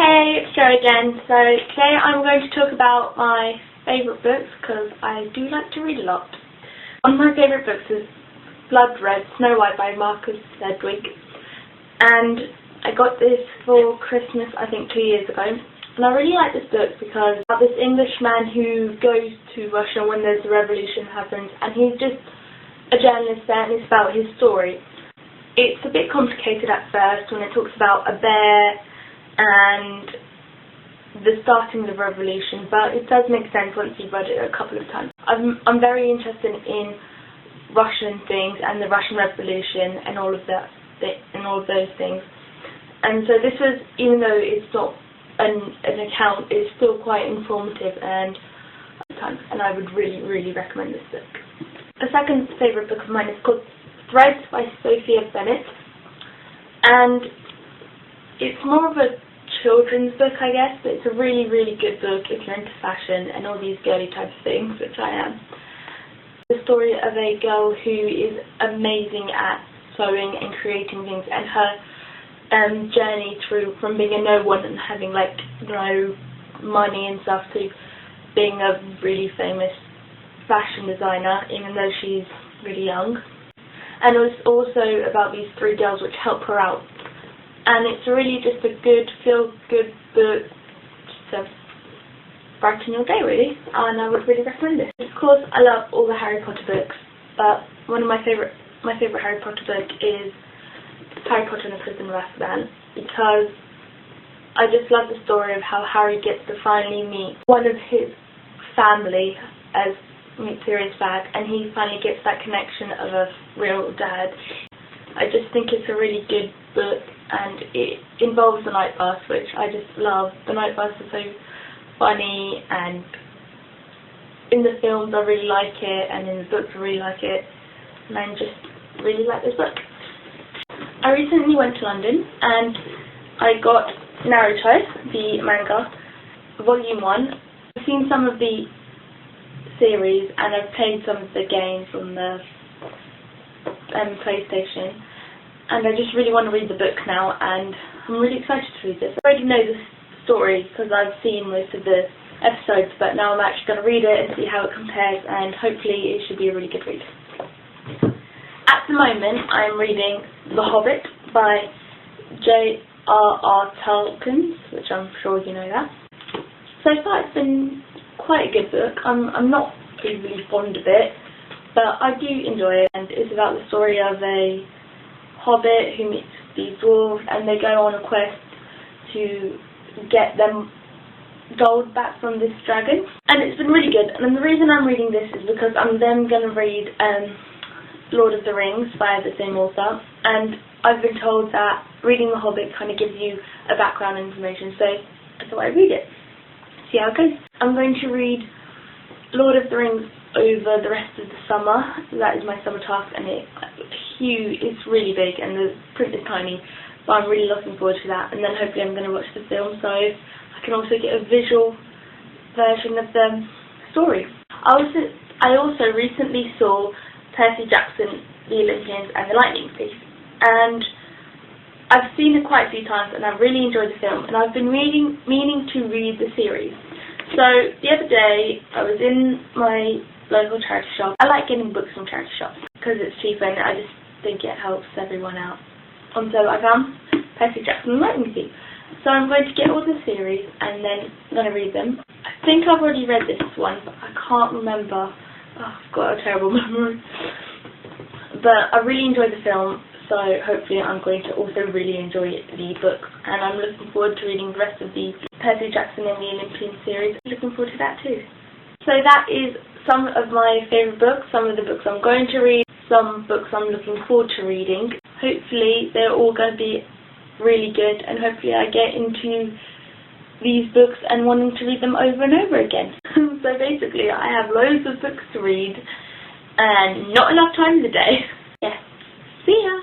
Hey, it's Jo again. So today I'm going to talk about my favourite books because I do like to read a lot. One of my favourite books is Blood Red, Snow White by Marcus Sedgwick, and I got this for Christmas I think 2 years ago, and I really like this book because it's about this Englishman who goes to Russia when there's a revolution happens, and he's just a journalist there and it's about his story. It's a bit complicated at first when it talks about a bear and the starting of the revolution, but it does make sense once you've read it a couple of times. I'm very interested in Russian things and the Russian Revolution and all of that and all of those things. And so this was, even though it's not an account, it's still quite informative and I would really recommend this book. The second favourite book of mine is called Threads by Sophia Bennett, and it's more of a children's book, I guess, but it's a really good book if you're into fashion and all these girly type of things, which I am. The story of a girl who is amazing at sewing and creating things, and her journey through from being a no one and having like no money and stuff to being a really famous fashion designer, even though she's really young. And it's also about these three girls which help her out. And it's really just a good, feel-good book to brighten your day, really. And I would really recommend it. Of course, I love all the Harry Potter books, but one of my favourite Harry Potter book is Harry Potter and the Prisoner of Azkaban, because I just love the story of how Harry gets to finally meet one of his family as Sirius Black, and he finally gets that connection of a real dad. I just think it's a really good book, and it involves the Night Bus, which I just love. The Night Bus is so funny, and in the films I really like it, and in the books I really like it, and I just really like this book. I recently went to London and I got Naruto, the manga, Volume 1. I've seen some of the series and I've played some of the games on the PlayStation, and I just really want to read the book now, and I'm really excited to read this. I already know the story because I've seen most of the episodes, but now I'm actually going to read it and see how it compares, and hopefully it should be a really good read. At the moment I'm reading The Hobbit by J.R.R. Tolkien, which I'm sure you know that. So far it's been quite a good book. I'm not really fond of it, but I do enjoy it, and it's about the story of a hobbit who meets these dwarves, and they go on a quest to get them gold back from this dragon, and it's been really good. And the reason I'm reading this is because I'm then going to read Lord of the Rings by the same author, and I've been told that reading The Hobbit kind of gives you a background information, so I thought I'd read it. See how it goes. I'm going to read Lord of the Rings over the rest of the summer. That is my summer task, and it's huge. It's really big, and the print is tiny, but I'm really looking forward to that. And then hopefully I'm going to watch the film, so I can also get a visual version of the story. I also recently saw Percy Jackson, The Olympians and the Lightning Thief, and I've seen it quite a few times and I've really enjoyed the film, and I've been meaning to read the series. So the other day I was in my local charity shop. I like getting books from charity shops because it's cheaper and I just think it helps everyone out. And so I found Percy Jackson and the Lightning Thief. So I'm going to get all the series and then I'm going to read them. I think I've already read this one, but I can't remember. Oh, I've got a terrible memory. But I really enjoyed the film, so hopefully I'm going to also really enjoy the book. And I'm looking forward to reading the rest of the Percy Jackson and the Olympian series. I'm looking forward to that too. So that is some of my favourite books, some of the books I'm going to read, some books I'm looking forward to reading. Hopefully they're all going to be really good, and hopefully I get into these books and wanting to read them over and over again. So basically I have loads of books to read and not enough time in the day. Yeah. See ya!